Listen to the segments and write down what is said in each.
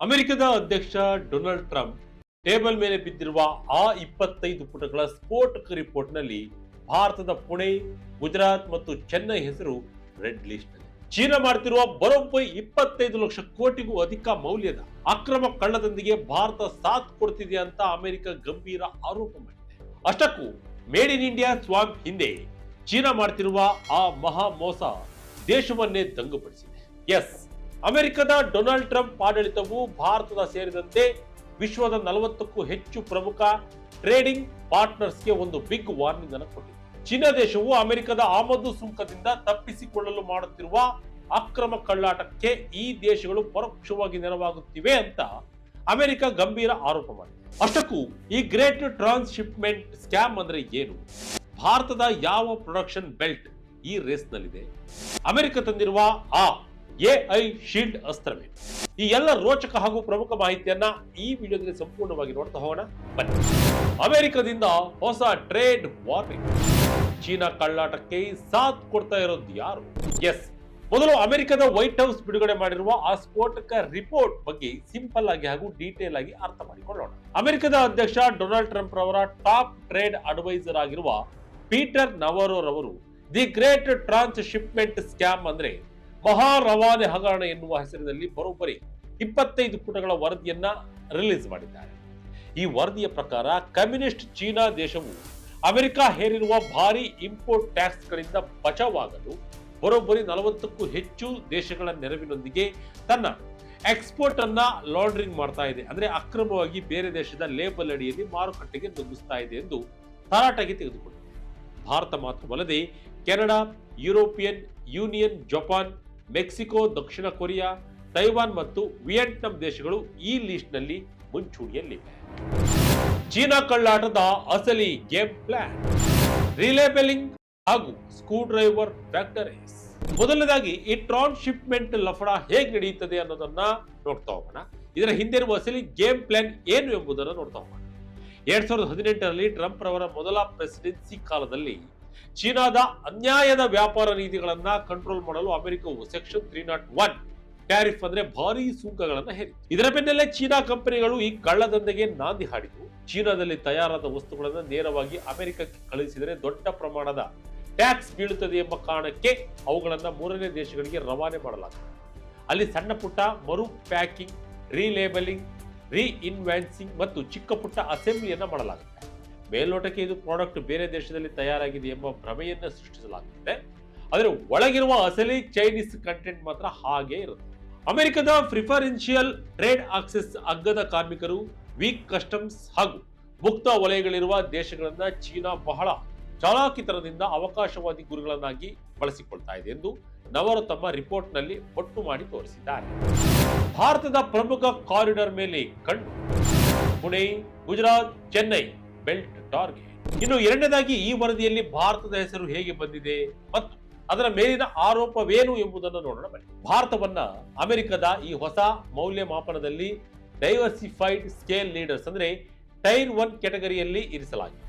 ಅಮೆರಿಕದ ಅಧ್ಯಕ್ಷ Donald Trump table ಮೇಲೆ ಬಿದ್ದಿರುವ ಆ 25 ಪುಟಗಳ ಸ್ಫೋಟಕ ರಿಪೋರ್ಟ್ನಲ್ಲಿ ಭಾರತದ ಪುಣೆ, ಗುಜರಾತ್ ಮತ್ತು ಚೆನ್ನೈ ಹೆಸರು ರೆಡ್ ಲಿಸ್ಟ್ ನಲ್ಲಿ. ಚೀನಾ ಮಾಡ್ತಿರುವ ಬರೋಬ್ಬರಿ 25 ಲಕ್ಷ ಕೋಟಿಗೂ ಅಧಿಕ ಮೌಲ್ಯದ ಅಕ್ರಮ ಕಳ್ಳದೊಂದಿಗೆ ಭಾರತ ಸಾಥ್ ಕೊಡ್ತಿದೆ ಅಂತ ಅಮೆರಿಕ ಗಂಭೀರ ಆರೋಪ ಮಾಡಿದೆ. ಅಷ್ಟಕ್ಕೂ ಮೇಡ್ ಇನ್ ಇಂಡಿಯಾ ಸ್ವಾಂಪ್ ಹಿಂದೆ ಚೀನಾ ಮಾಡ್ತಿರುವ ಆ ಮಹಾ ಮೋಸ ದೇಶವನ್ನೇ ದಂಗುಪಡಿಸಿದೆ. ಎಸ್, ಅಮೆರಿಕದ ಡೊನಾಲ್ಡ್ ಟ್ರಂಪ್ ಆಡಳಿತವು ಭಾರತದ ಸೇರಿದಂತೆ ವಿಶ್ವದ 40ಕ್ಕೂ ಹೆಚ್ಚು ಪ್ರಮುಖ ಟ್ರೇಡಿಂಗ್ ಪಾರ್ಟ್ನರ್ಸ್ಗೆ ಒಂದು ಬಿಗ್ ವಾರ್ನಿಂಗ್ ಅನ್ನು ಕೊಟ್ಟಿದೆ. ಚೀನಾ ದೇಶವು ಅಮೆರಿಕದ ಆಮದು ಸುಂಕದಿಂದ ತಪ್ಪಿಸಿಕೊಳ್ಳಲು ಮಾಡುತ್ತಿರುವ ಅಕ್ರಮ ಕಳ್ಳಾಟಕ್ಕೆ ಈ ದೇಶಗಳು ಪರೋಕ್ಷವಾಗಿ ನೆರವಾಗುತ್ತಿವೆ ಅಂತ ಅಮೆರಿಕ ಗಂಭೀರ ಆರೋಪ ಮಾಡಿದೆ. ಅಷ್ಟಕ್ಕೂ ಈ ಗ್ರೇಟ್ ಟ್ರಾನ್ಸ್‌ಶಿಪ್ಮೆಂಟ್ ಸ್ಕ್ಯಾಮ್ ಅಂದ್ರೆ ಏನು? ಭಾರತದ ಯಾವ ಪ್ರೊಡಕ್ಷನ್ ಬೆಲ್ಟ್ ಈ ರೇಸ್ ನಲ್ಲಿದೆ? ಅಮೆರಿಕ ತಂದಿರುವ ಆ ಎಐ ಶೀಲ್ಡ್ ಅಸ್ತ್ರವೇ? ಈ ಎಲ್ಲ ರೋಚಕ ಹಾಗೂ ಪ್ರಮುಖ ಮಾಹಿತಿಯನ್ನ ಈ ವಿಡಿಯೋದಲ್ಲಿ ಸಂಪೂರ್ಣವಾಗಿ ನೋಡ್ತಾ ಹೋಗೋಣ ಬನ್ನಿ. ಅಮೆರಿಕದಿಂದ ಹೊಸ ಟ್ರೇಡ್ ವಾರ್ನಿಂಗ್. ಚೀನಾ ಕಳ್ಳಾಟಕ್ಕೆ ಸಾಥ್ ಕೊಡ್ತಾ ಇರೋದು ಯಾರು? ಎಸ್, ಮೊದಲು ಅಮೆರಿಕದ ವೈಟ್ ಹೌಸ್ ಬಿಡುಗಡೆ ಮಾಡಿರುವ ಆ ಸ್ಫೋಟಕ ರಿಪೋರ್ಟ್ ಬಗ್ಗೆ ಸಿಂಪಲ್ ಆಗಿ ಹಾಗೂ ಡೀಟೇಲ್ ಆಗಿ ಅರ್ಥ ಮಾಡಿಕೊಳ್ಳೋಣ. ಅಮೆರಿಕದ ಅಧ್ಯಕ್ಷ ಡೊನಾಲ್ಡ್ ಟ್ರಂಪ್ ರವರ ಟಾಪ್ ಟ್ರೇಡ್ ಅಡ್ವೈಸರ್ ಆಗಿರುವ ಪೀಟರ್ ನವರೋ ರವರು ದಿ ಗ್ರೇಟ್ ಟ್ರಾನ್ಸ್‌ಶಿಪ್ಮೆಂಟ್ ಸ್ಕ್ಯಾಮ್ ಅಂದ್ರೆ ಮಹಾ ರವಾನೆ ಹಗರಣ ಎನ್ನುವ ಹೆಸರಿನಲ್ಲಿ ಬರೋಬ್ಬರಿ 25 ಪುಟಗಳ ವರದಿಯನ್ನ ರಿಲೀಸ್ ಮಾಡಿದ್ದಾರೆ. ಈ ವರದಿಯ ಪ್ರಕಾರ ಕಮ್ಯುನಿಸ್ಟ್ ಚೀನಾ ದೇಶವು ಅಮೆರಿಕ ಹೇರಿರುವ ಭಾರಿ ಇಂಪೋರ್ಟ್ ಟ್ಯಾಕ್ಸ್ ಗಳಿಂದ ಬಚಾವಾಗಲು ಬರೋಬ್ಬರಿ 40ಕ್ಕೂ ಹೆಚ್ಚು ದೇಶಗಳ ನೆರವಿನೊಂದಿಗೆ ತನ್ನ ಎಕ್ಸ್ಪೋರ್ಟ್ ಅನ್ನ ಲಾಂಡ್ರಿಂಗ್ ಮಾಡ್ತಾ ಇದೆ, ಅಂದ್ರೆ ಅಕ್ರಮವಾಗಿ ಬೇರೆ ದೇಶದ ಲೇಬಲ್ ಅಡಿಯಲ್ಲಿ ಮಾರುಕಟ್ಟೆಗೆ ನುಗ್ಗಿಸ್ತಾ ಇದೆ ಎಂದು ತರಾಟೆಗೆ ತೆಗೆದುಕೊಂಡಿದೆ. ಭಾರತ ಮಾತ್ರವಲ್ಲದೆ Canada, European union, Japan, Mexico, ದಕ್ಷಿಣ ಕೊರಿಯಾ, ತೈವಾನ್ ಮತ್ತು ವಿಯೆಟ್ನಾಂ ದೇಶಗಳು ಈ ಲಿಸ್ಟ್ ನಲ್ಲಿ ಮುಂಚೂಣಿಯಲ್ಲಿವೆ. ಚೀನಾ ಕಳ್ಳಾಟದ ಅಸಲಿ ಗೇಮ್ ಪ್ಲಾನ್, ರಿಲೇಬಲಿಂಗ್ ಹಾಗೂ ಸ್ಕ್ರೂ ಡ್ರೈವರ್ ಫ್ಯಾಕ್ಟರೀಸ್. ಮೊದಲನೇದಾಗಿ ಈ ಟ್ರಾನ್ಸ್‌ಶಿಪ್ಮೆಂಟ್ ಲಫಡ ಹೇಗೆ ನಡೆಯುತ್ತದೆ ಅನ್ನೋದನ್ನ ನೋಡ್ತಾ ಹೋಗೋಣ. ಇದರ ಹಿಂದೆ ಇರುವ ಅಸಲಿ ಗೇಮ್ ಪ್ಲಾನ್ ಏನು ಎಂಬುದನ್ನು ನೋಡ್ತಾ ಹೋಗೋಣ. 2018ರಲ್ಲಿ ಟ್ರಂಪ್ ರವರ ಮೊದಲ ಪ್ರೆಸಿಡೆನ್ಸಿ ಕಾಲದಲ್ಲಿ ಚೀನಾದ ಅನ್ಯಾಯದ ವ್ಯಾಪಾರ ನೀತಿಗಳನ್ನ ಕಂಟ್ರೋಲ್ ಮಾಡಲು ಅಮೆರಿಕವು ಸೆಕ್ಷನ್ 301 ಟ್ಯಾರಿಫ್ ಅಂದ್ರೆ ಭಾರಿ ಸುಂಕಗಳನ್ನ ಹೇರಿತು. ಇದರ ಬೆನ್ನಲ್ಲೇ ಚೀನಾ ಕಂಪನಿಗಳು ಈ ಕಳ್ಳದಂಧೆಗೆ ನಾಂದಿ ಹಾಡಿತು. ಚೀನಾದಲ್ಲಿ ತಯಾರಾದ ವಸ್ತುಗಳನ್ನು ನೇರವಾಗಿ ಅಮೆರಿಕಕ್ಕೆ ಕಳುಹಿಸಿದರೆ ದೊಡ್ಡ ಪ್ರಮಾಣದ ಟ್ಯಾಕ್ಸ್ ಬೀಳುತ್ತದೆ ಎಂಬ ಕಾರಣಕ್ಕೆ ಅವುಗಳನ್ನ ಮೂರನೇ ದೇಶಗಳಿಗೆ ರವಾನೆ ಮಾಡಲಾಗುತ್ತದೆ. ಅಲ್ಲಿ ಸಣ್ಣ ಪುಟ್ಟ ಮರು ಪ್ಯಾಕಿಂಗ್, ರೀಲೇಬಲಿಂಗ್, ರೀಇನ್ವಾಯ್ಸಿಂಗ್ ಮತ್ತು ಚಿಕ್ಕ ಪುಟ್ಟ ಅಸೆಂಬ್ಲಿಯನ್ನ ಮಾಡಲಾಗುತ್ತೆ. ಮೇಲ್ನೋಟಕ್ಕೆ ಇದು ಪ್ರಾಡಕ್ಟ್ ಬೇರೆ ದೇಶದಲ್ಲಿ ತಯಾರಾಗಿದೆ ಎಂಬ ಭ್ರಮೆಯನ್ನ ಸೃಷ್ಟಿಸಲಾಗುತ್ತದೆ, ಆದರೆ ಒಳಗಿರುವ ಅಸಲಿ ಚೈನೀಸ್ ಕಂಟೆಂಟ್ ಮಾತ್ರ ಹಾಗೆ ಇರುತ್ತೆ. ಅಮೆರಿಕದ ಪ್ರಿಫರೆನ್ಷಿಯಲ್ ಟ್ರೇಡ್ ಆಕ್ಸೆಸ್ ಅಗ್ಗದ ಕಾರ್ಮಿಕರು, ವೀಕ್ ಕಸ್ಟಮ್ಸ್ ಹಾಗೂ ಮುಕ್ತ ವಲಯಗಳಿರುವ ದೇಶಗಳನ್ನ ಚೀನಾ ಬಹಳ ಚಾಲಾಕಿತನದಿಂದ ಅವಕಾಶವಾದಿ ಗುರಿಗಳನ್ನಾಗಿ ಬಳಸಿಕೊಳ್ತಾ ಇದೆ ಎಂದು ನವರು ತಮ್ಮ ರಿಪೋರ್ಟ್ ನಲ್ಲಿ ಒಟ್ಟು ಮಾಡಿ ತೋರಿಸಿದ್ದಾರೆ. ಭಾರತದ ಪ್ರಮುಖ ಕಾರಿಡಾರ್ ಮೇಲೆ ಕಣ್ಣು. Pune, Gujarat, Chennai belt target. ಇನ್ನು ಎರಡನೇದಾಗಿ ಈ ವರದಿಯಲ್ಲಿ ಭಾರತದ ಹೆಸರು ಹೇಗೆ ಬಂದಿದೆ ಮತ್ತು ಅದರ ಮೇಲಿನ ಆರೋಪವೇನು ಎಂಬುದನ್ನು ನೋಡೋಣ ಬನ್ನಿ. ಭಾರತವನ್ನ ಅಮೆರಿಕದ ಈ ಹೊಸ ಮೌಲ್ಯಮಾಪನದಲ್ಲಿ ಡೈವರ್ಸಿಫೈಡ್ ಸ್ಕೇಲ್ ಲೀಡರ್ಸ್ ಅಂದ್ರೆ ಟೈರ್ 1 ಕ್ಯಾಟಗರಿಯಲ್ಲಿ ಇರಿಸಲಾಗಿದೆ.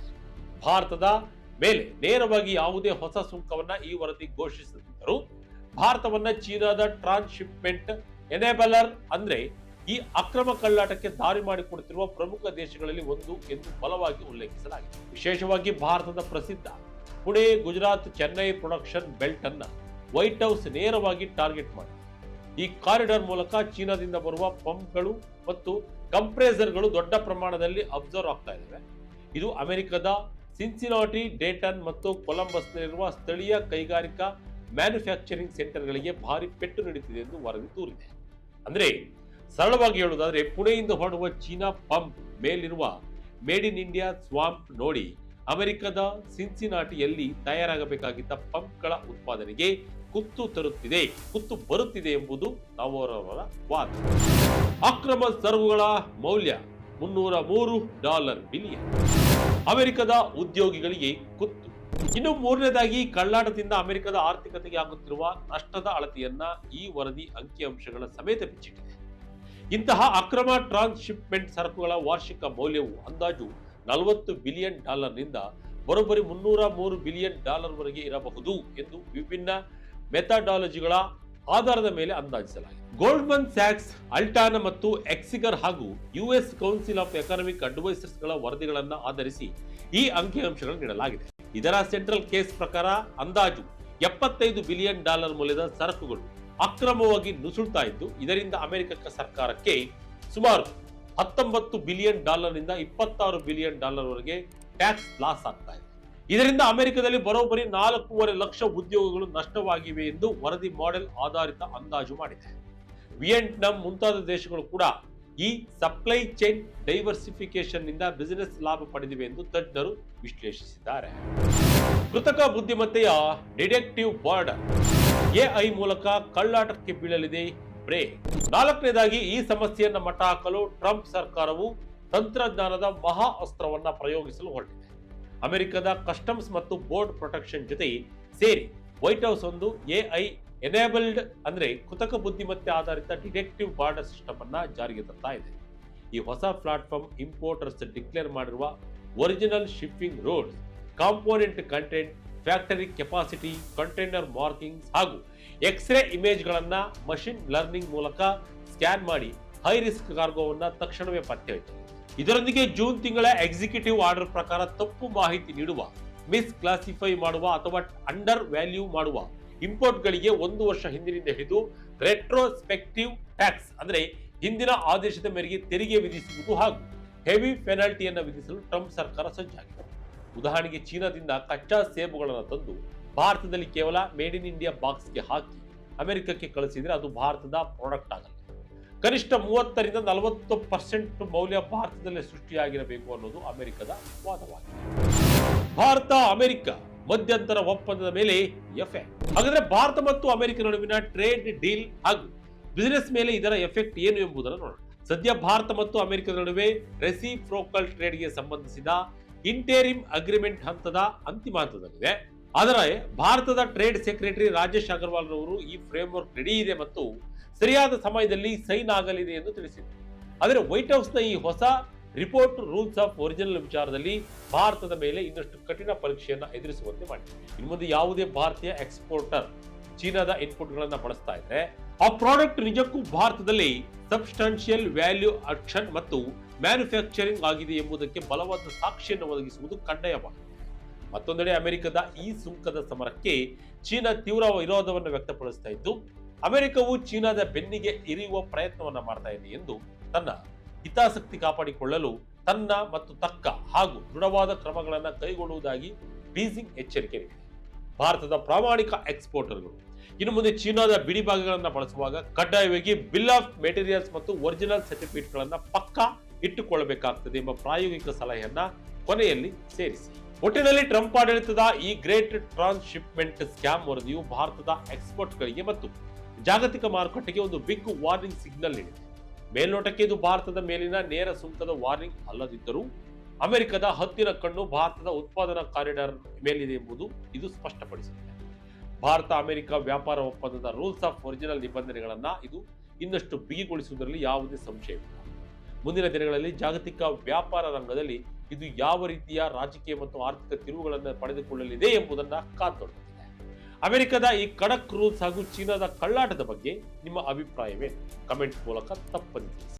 ಭಾರತದ ಮೇಲೆ ನೇರವಾಗಿ ಯಾವುದೇ ಹೊಸ ಸುಂಕವನ್ನ ಈ ವರದಿ ಘೋಷಿಸುತ್ತಿದ್ದರೂ ಭಾರತವನ್ನ ಚೀನಾದ ಟ್ರಾನ್ಸ್‌ಶಿಪ್ಮೆಂಟ್ ಎನೇಬಲರ್ ಅಂದ್ರೆ ಈ ಅಕ್ರಮ ಕಳ್ಳಾಟಕ್ಕೆ ದಾರಿ ಮಾಡಿಕೊಡುತ್ತಿರುವ ಪ್ರಮುಖ ದೇಶಗಳಲ್ಲಿ ಒಂದು ಎಂದು ಬಲವಾಗಿ ಉಲ್ಲೇಖಿಸಲಾಗಿದೆ. ವಿಶೇಷವಾಗಿ ಭಾರತದ ಪ್ರಸಿದ್ಧ ಪುಣೆ, ಗುಜರಾತ್, ಚೆನ್ನೈ ಪ್ರೊಡಕ್ಷನ್ ಬೆಲ್ಟ್ ಅನ್ನ ವೈಟ್ ಹೌಸ್ ನೇರವಾಗಿ ಟಾರ್ಗೆಟ್ ಮಾಡಿದೆ. ಈ ಕಾರಿಡಾರ್ ಮೂಲಕ ಚೀನಾದಿಂದ ಬರುವ ಪಂಪ್ಗಳು ಮತ್ತು ಕಂಪ್ರೆಸರ್ಗಳು ದೊಡ್ಡ ಪ್ರಮಾಣದಲ್ಲಿ ಅಬ್ಸರ್ವ್ ಆಗ್ತಾ ಇದ್ದಾವೆ. ಇದು ಅಮೆರಿಕದ ಸಿನ್ಸಿನಾಟಿ, ಡೇಟನ್ ಮತ್ತು ಕೊಲಂಬಸ್ನಲ್ಲಿರುವ ಸ್ಥಳೀಯ ಕೈಗಾರಿಕಾ ಮ್ಯಾನುಫ್ಯಾಕ್ಚರಿಂಗ್ ಸೆಂಟರ್ಗಳಿಗೆ ಭಾರಿ ಪೆಟ್ಟು ನೀಡುತ್ತಿದೆ ಎಂದು ವರದಿ ದೂರಿದೆ. ಅಂದ್ರೆ ಸರಳವಾಗಿ ಹೇಳುವುದಾದ್ರೆ ಪುಣೆಯಿಂದ ಹೊರಡುವ ಚೀನಾ ಪಂಪ್ ಮೇಲಿರುವ ಮೇಡ್ ಇನ್ ಇಂಡಿಯಾ ಸ್ವಾಂಪ್ ನೋಡಿ ಅಮೆರಿಕದ ಸಿನ್ಸಿನಾಟಿಯಲ್ಲಿ ತಯಾರಾಗಬೇಕಾಗಿದ್ದ ಪಂಪ್ಗಳ ಉತ್ಪಾದನೆಗೆ ಕುತ್ತು ಬರುತ್ತಿದೆ ಎಂಬುದು ನವರವರ ವಾದ. ಅಕ್ರಮ ಸರಕುಗಳ ಮೌಲ್ಯ $303 ಬಿಲಿಯನ್. ಅಮೆರಿಕದ ಉದ್ಯೋಗಿಗಳಿಗೆ ಕುತ್ತು. ಇನ್ನು ಮೂರನೇದಾಗಿ ಕಳ್ಳಾಟದಿಂದ ಅಮೆರಿಕದ ಆರ್ಥಿಕತೆಗೆ ಆಗುತ್ತಿರುವ ನಷ್ಟದ ಅಳತೆಯನ್ನ ಈ ವರದಿ ಅಂಕಿಅಂಶಗಳ ಸಮೇತ ಬಿಚ್ಚಿಟ್ಟಿದೆ. ಇಂತಹ ಅಕ್ರಮ ಟ್ರಾನ್ಸ್‌ಶಿಪ್ಮೆಂಟ್ ಸರಕುಗಳ ವಾರ್ಷಿಕ ಮೌಲ್ಯವು ಅಂದಾಜು $40 ಬಿಲಿಯನ್ ನಿಂದ ಬರೋಬ್ಬರಿ $303 ಬಿಲಿಯನ್ ವರೆಗೆ ಇರಬಹುದು ಎಂದು ವಿಭಿನ್ನ ಮೆಥಡಾಲಜಿಗಳ ಆಧಾರದ ಮೇಲೆ ಅಂದಾಜಿಸಲಾಗಿದೆ. ಗೋಲ್ಡ್ಮನ್ ಸ್ಯಾಕ್ಸ್, ಅಲ್ಟಾನಾ ಮತ್ತು ಎಕ್ಸಿಗರ್ ಹಾಗೂ US council of economic advisers ಗಳ ವರದಿಗಳನ್ನು ಆಧರಿಸಿ ಈ ಅಂಕಿಅಂಶಗಳನ್ನು ನೀಡಲಾಗಿದೆ. ಇದರ ಸೆಂಟ್ರಲ್ ಕೇಸ್ ಪ್ರಕಾರ ಅಂದಾಜು $75 ಬಿಲಿಯನ್ ಮೌಲ್ಯದ ಸರಕುಗಳು ಅಕ್ರಮವಾಗಿ ನುಸುಳ್ತಾ ಇದ್ದು, ಇದರಿಂದ ಅಮೆರಿಕ ಸರ್ಕಾರಕ್ಕೆ ಸುಮಾರು $19 ಬಿಲಿಯನ್ ನಿಂದ $26 ಬಿಲಿಯನ್ ವರೆಗೆ ಟ್ಯಾಕ್ಸ್ ಲಾಸ್ ಆಗ್ತಾ ಇದೆ. ಇದರಿಂದ ಅಮೆರಿಕದಲ್ಲಿ ಬರೋಬ್ಬರಿ 4.5 ಲಕ್ಷ ಉದ್ಯೋಗಗಳು ನಷ್ಟವಾಗಿವೆ ಎಂದು ವರದಿ ಮಾಡೆಲ್ ಆಧಾರಿತ ಅಂದಾಜು ಮಾಡಿದೆ. ವಿಯೆಟ್ನಾಂ ಮುಂತಾದ ದೇಶಗಳು ಕೂಡ ಈ ಸಪ್ಲೈ ಚೈನ್ ಡೈವರ್ಸಿಫಿಕೇಶನ್ ನಿಂದ ಬಿಸಿನೆಸ್ ಲಾಭ ಪಡೆದಿವೆ ಎಂದು ತಜ್ಞರು ವಿಶ್ಲೇಷಿಸಿದ್ದಾರೆ. ಕೃತಕ ಬುದ್ಧಿಮತ್ತೆಯ ಡಿಟೆಕ್ಟಿವ್ ಬಾರ್ಡರ್ ಎಐ ಮೂಲಕ ಕಳ್ಳಾಟಕ್ಕೆ ಬೀಳಲಿದೆ ಬ್ರೇಕ್. 4ನೇದಾಗಿ ಈ ಸಮಸ್ಯೆಯನ್ನು ಮಟ್ಟ ಹಾಕಲು ಟ್ರಂಪ್ ಸರ್ಕಾರವು ತಂತ್ರಜ್ಞಾನದ ಮಹಾ ಅಸ್ತ್ರವನ್ನ ಪ್ರಯೋಗಿಸಲು ಹೊರಟಿದೆ. ಅಮೆರಿಕದ ಕಸ್ಟಮ್ಸ್ ಮತ್ತು ಬೋರ್ಡ್ ಪ್ರೊಟೆಕ್ಷನ್ ಜೊತೆ ಸೇರಿ ವೈಟ್ ಹೌಸ್ ಒಂದು ಎಐ ಎನೇಬಲ್ಡ್ ಅಂದ್ರೆ ಕೃತಕ ಬುದ್ಧಿಮತ್ತೆ ಆಧಾರಿತ ಡಿಟೆಕ್ಟಿವ್ ಬಾರ್ಡರ್ ಸಿಸ್ಟಮ್ ಅನ್ನ ಜಾರಿಗೆ ತರ್ತಾ ಇದೆ. ಈ ಹೊಸ ಪ್ಲಾಟ್ಫಾರ್ಮ್ ಇಂಪೋರ್ಟರ್ಸ್ ಡಿಕ್ಲೇರ್ ಮಾಡಿರುವ original shipping rules, component content, factory capacity, container markings ಹಾಗೂ ಎಕ್ಸ್ರೇ ಇಮೇಜ್ಗಳನ್ನ ಮಷಿನ್ ಲರ್ನಿಂಗ್ ಮೂಲಕ ಸ್ಕ್ಯಾನ್ ಮಾಡಿ ಹೈ ರಿಸ್ಕ್ ಕಾರ್ಗೋವನ್ನ ತಕ್ಷಣವೇ ಪತ್ತೆ ಹಚ್ಚಿದೆ. ಇದರೊಂದಿಗೆ ಜೂನ್ ತಿಂಗಳ ಎಕ್ಸಿಕ್ಯೂಟಿವ್ ಆರ್ಡರ್ ಪ್ರಕಾರ ತಪ್ಪು ಮಾಹಿತಿ ನೀಡುವ, ಮಿಸ್ ಕ್ಲಾಸಿಫೈ ಮಾಡುವ ಅಥವಾ ಅಂಡರ್ ವ್ಯಾಲ್ಯೂ ಮಾಡುವ ಇಂಪೋರ್ಟ್ ಗಳಿಗೆ 1 ವರ್ಷ ಹಿಂದಿನಿಂದ ಹಿಡಿದು ರೆಟ್ರೋಸ್ಪೆಕ್ಟಿವ್ ಟ್ಯಾಕ್ಸ್ ಅಂದ್ರೆ ಹಿಂದಿನ ಆದೇಶದ ಮೇರೆಗೆ ತೆರಿಗೆ ವಿಧಿಸುವುದು ಹಾಗೂ ಹೆವಿ ಪೆನಾಲ್ಟಿಯನ್ನು ವಿಧಿಸಲು ಟ್ರಂಪ್ ಸರ್ಕಾರ ಸಜ್ಜಾಗಿದೆ. ಉದಾಹರಣೆಗೆ ಚೀನಾದಿಂದ ಕಚ್ಚಾ ಸೇಬುಗಳನ್ನು ತಂದು ಭಾರತದಲ್ಲಿ ಕೇವಲ ಮೇಡ್ ಇನ್ ಇಂಡಿಯಾ ಬಾಕ್ಸ್ಗೆ ಹಾಕಿ ಅಮೆರಿಕಕ್ಕೆ ಕಳಿಸಿದ್ರೆ ಅದು ಭಾರತದ ಪ್ರಾಡಕ್ಟ್ ಆಗಲ್ಲ. ಕನಿಷ್ಠ 30ರಿಂದ 40% ಮೌಲ್ಯ ಭಾರತದಲ್ಲೇ ಸೃಷ್ಟಿಯಾಗಿರಬೇಕು ಅನ್ನೋದು ಅಮೆರಿಕದ ವಾದವಾಗಿದೆ. ಭಾರತ ಅಮೆರಿಕ ಮಧ್ಯಂತರ ಒಪ್ಪಂದದ ಮೇಲೆ ಎಫೆಕ್ಟ್. ಹಾಗಾದ್ರೆ ಭಾರತ ಮತ್ತು ಅಮೆರಿಕ ನಡುವಿನ ಟ್ರೇಡ್ ಡೀಲ್ ಹಾಗೂ ಬಿಸಿನೆಸ್ ಮೇಲೆ ಇದರ ಎಫೆಕ್ಟ್ ಏನು ಎಂಬುದನ್ನು ನೋಡೋಣ. ಸದ್ಯ ಭಾರತ ಮತ್ತು ಅಮೆರಿಕದ ನಡುವೆ ರೆಸಿಪ್ರೋಕಲ್ ಟ್ರೇಡ್ಗೆ ಸಂಬಂಧಿಸಿದ ಇಂಟೇರಿಮ್ ಅಗ್ರಿಮೆಂಟ್ ಅಂತಿಮ ಹಂತದಲ್ಲಿದೆ. ಆದರೆ ಭಾರತದ ಟ್ರೇಡ್ ಸೆಕ್ರೆಟರಿ ರಾಜೇಶ್ ಅಗರ್ವಾಲ್ ರವರು ಈ ಫ್ರೇಮ್ವರ್ಕ್ ರೆಡಿ ಇದೆ ಮತ್ತು ಸರಿಯಾದ ಸಮಯದಲ್ಲಿ ಸೈನ್ ಆಗಲಿದೆ ಎಂದು ತಿಳಿಸಿದರು. ಆದರೆ ವೈಟ್ ಹೌಸ್ನ ಈ ಹೊಸ ರಿಪೋರ್ಟ್ ರೂಲ್ಸ್ ಆಫ್ ಒರಿಜಿನಲ್ ವಿಚಾರದಲ್ಲಿ ಭಾರತದ ಮೇಲೆ ಇನ್ನಷ್ಟು ಕಠಿಣ ಪರೀಕ್ಷೆಯನ್ನು ಎದುರಿಸುವಂತೆ ಮಾಡಿದೆ. ಇನ್ನು ಮುಂದೆ ಯಾವುದೇ ಭಾರತೀಯ ಎಕ್ಸ್ಪೋರ್ಟರ್ ಚೀನಾದ ಇನ್ಪುಟ್ಗಳನ್ನು ಬಳಸ್ತಾ ಇದ್ರೆ ಆ ಪ್ರಾಡಕ್ಟ್ ನಿಜಕ್ಕೂ ಭಾರತದಲ್ಲಿ ಸಬ್ಸ್ಟಾನ್ಷಿಯಲ್ ವ್ಯಾಲ್ಯೂ ಅಡಿಷನ್ ಮತ್ತು ಮ್ಯಾನುಫ್ಯಾಕ್ಚರಿಂಗ್ ಆಗಿದೆ ಎಂಬುದಕ್ಕೆ ಬಲವಾದ ಸಾಕ್ಷಿಯನ್ನು ಒದಗಿಸುವುದು ಕಡ್ಡಾಯವಾಗಿದೆ. ಮತ್ತೊಂದೆಡೆ ಅಮೆರಿಕದ ಈ ಸುಂಕದ ಸಮರಕ್ಕೆ ಚೀನಾ ತೀವ್ರ ವಿರೋಧವನ್ನು ವ್ಯಕ್ತಪಡಿಸ್ತಾ ಇದ್ದು, ಅಮೆರಿಕವು ಚೀನಾದ ಬೆನ್ನಿಗೆ ಇರಿಯುವ ಪ್ರಯತ್ನವನ್ನ ಮಾಡ್ತಾ ಇದೆ ಎಂದು ತನ್ನ ಹಿತಾಸಕ್ತಿ ಕಾಪಾಡಿಕೊಳ್ಳಲು ತನ್ನ ಮತ್ತು ತಕ್ಕ ಹಾಗೂ ದೃಢವಾದ ಕ್ರಮಗಳನ್ನು ಕೈಗೊಳ್ಳುವುದಾಗಿ ಬೀಜಿಂಗ್ ಎಚ್ಚರಿಕೆ ನೀಡಿದೆ. ಭಾರತದ ಪ್ರಾಮಾಣಿಕ ಎಕ್ಸ್ಪೋರ್ಟರ್ಗಳು ಇನ್ನು ಮುಂದೆ ಚೀನಾದ ಬಿಡಿ ಭಾಗಗಳನ್ನು ಬಳಸುವಾಗ ಕಡ್ಡಾಯವಾಗಿ ಬಿಲ್ ಆಫ್ ಮೆಟೀರಿಯಲ್ಸ್ ಮತ್ತು ಒರಿಜಿನಲ್ ಸರ್ಟಿಫಿಕೇಟ್ಗಳನ್ನು ಪಕ್ಕಾ ಇಟ್ಟುಕೊಳ್ಳಬೇಕಾಗುತ್ತದೆ ಎಂಬ ಪ್ರಾಯೋಗಿಕ ಸಲಹೆಯನ್ನ ಕೊನೆಯಲ್ಲಿ ಸೇರಿಸಿ. ಒಟ್ಟಿನಲ್ಲಿ ಟ್ರಂಪ್ ಆಡಳಿತದ ಈ ಗ್ರೇಟ್ ಟ್ರಾನ್ಸ್ಶಿಪ್ಮೆಂಟ್ ಸ್ಕ್ಯಾಮ್ ವರದಿಯು ಭಾರತದ ಎಕ್ಸ್ಪೋರ್ಟ್ಗಳಿಗೆ ಮತ್ತು ಜಾಗತಿಕ ಮಾರುಕಟ್ಟೆಗೆ ಒಂದು ಬಿಗ್ ವಾರ್ನಿಂಗ್ ಸಿಗ್ನಲ್ ನೀಡಿದೆ. ಮೇಲ್ನೋಟಕ್ಕೆ ಇದು ಭಾರತದ ಮೇಲಿನ ನೇರ ಸುಂಕದ ವಾರ್ನಿಂಗ್ ಅಲ್ಲದಿದ್ದರೂ ಅಮೆರಿಕದ ಹತ್ತಿರ ಕಣ್ಣು ಭಾರತದ ಉತ್ಪಾದನಾ ಕಾರಿಡಾರ್ ಮೇಲಿದೆ ಎಂಬುದು ಇದು ಸ್ಪಷ್ಟಪಡಿಸುತ್ತದೆ. ಭಾರತ ಅಮೆರಿಕ ವ್ಯಾಪಾರ ಒಪ್ಪಂದದ ರೂಲ್ಸ್ ಆಫ್ ಒರಿಜಿನಲ್ ನಿಬಂಧನೆಗಳನ್ನ ಇದು ಇನ್ನಷ್ಟು ಬಿಗಿಗೊಳಿಸುವುದರಲ್ಲಿ ಯಾವುದೇ ಸಂಶಯವಿಲ್ಲ. ಮುಂದಿನ ದಿನಗಳಲ್ಲಿ ಜಾಗತಿಕ ವ್ಯಾಪಾರ ರಂಗದಲ್ಲಿ ಇದು ಯಾವ ರೀತಿಯ ರಾಜಕೀಯ ಮತ್ತು ಆರ್ಥಿಕ ತಿರುವುಗಳನ್ನು ಪಡೆದುಕೊಳ್ಳಲಿದೆ ಎಂಬುದನ್ನು ಕಾದುನೋಡುತ್ತದೆ. ಅಮೆರಿಕದ ಈ ಖಡಕ್ ರೂಲ್ಸ್ ಹಾಗೂ ಚೀನಾದ ಕಳ್ಳಾಟದ ಬಗ್ಗೆ ನಿಮ್ಮ ಅಭಿಪ್ರಾಯವೇ? ಕಮೆಂಟ್ ಮೂಲಕ ತಪ್ಪದೆ ತಿಳಿಸಿ.